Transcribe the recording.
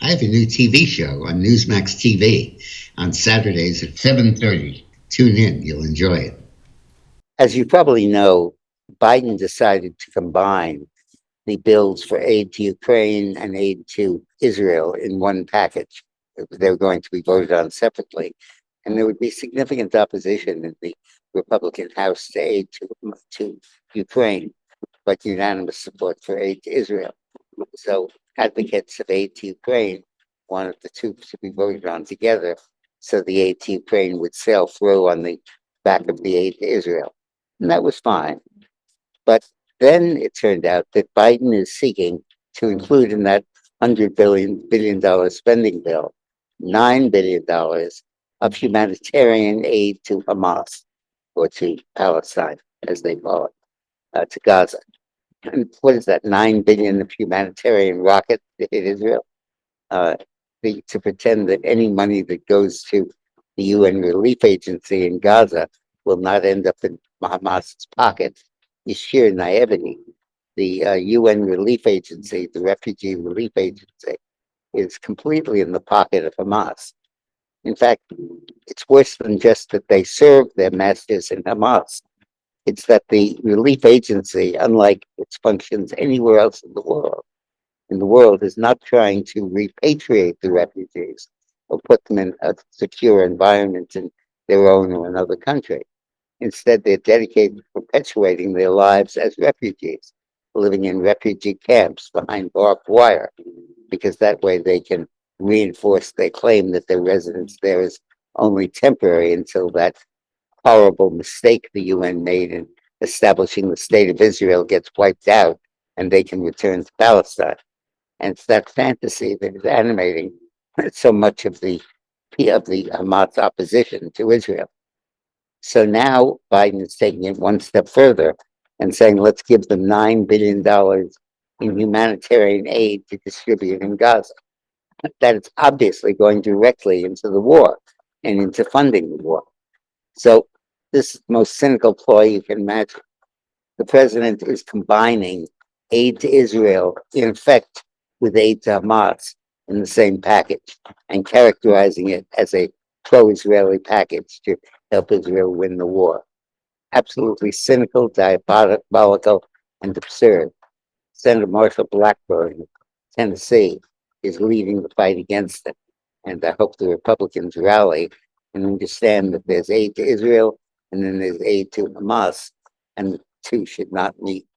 I have a new TV show on Newsmax TV on Saturdays at 7:30. Tune in, you'll enjoy it. As you probably know, Biden decided to combine the bills for aid to Ukraine and aid to Israel in one package. They're going to be voted on separately. And there would be significant opposition in the Republican House to aid to Ukraine, but unanimous support for aid to Israel. So advocates of aid to Ukraine wanted the two to be voted on together so the aid to Ukraine would sail through on the back of the aid to Israel. And that was fine. But then it turned out that Biden is seeking to include in that $100 billion spending bill $9 billion of humanitarian aid to Hamas, or to Palestine, as they call it, to Gaza. And what is that? 9 billion of humanitarian rocket to hit Israel? Uh, to pretend that any money that goes to the UN relief agency in Gaza will not end up in Hamas's pocket is sheer naivety. The UN relief agency, the refugee relief agency, is completely in the pocket of Hamas. In fact, it's worse than just that they serve their masters in Hamas. It's that the relief agency, unlike its functions anywhere else in the world, is not trying to repatriate the refugees or put them in a secure environment in their own or another country. Instead, they're dedicated to perpetuating their lives as refugees, living in refugee camps behind barbed wire, because that way they can reinforce their claim that their residence there is only temporary until that horrible mistake the UN made in establishing the state of Israel gets wiped out and they can return to Palestine. And it's that fantasy that is animating so much of the Hamas opposition to Israel. So now Biden is taking it one step further and saying, let's give them $9 billion in humanitarian aid to distribute in Gaza. That is obviously going directly into the war and into funding the war. So this is the most cynical ploy you can imagine. The president is combining aid to Israel, in effect, with aid to Hamas in the same package and characterizing it as a pro-Israeli package to help Israel win the war. Absolutely cynical, diabolical, and absurd. Senator Marshall Blackburn of Tennessee is leading the fight against it. And I hope the Republicans rally and understand that there's aid to Israel and then there's aid to Hamas, and the two should not meet.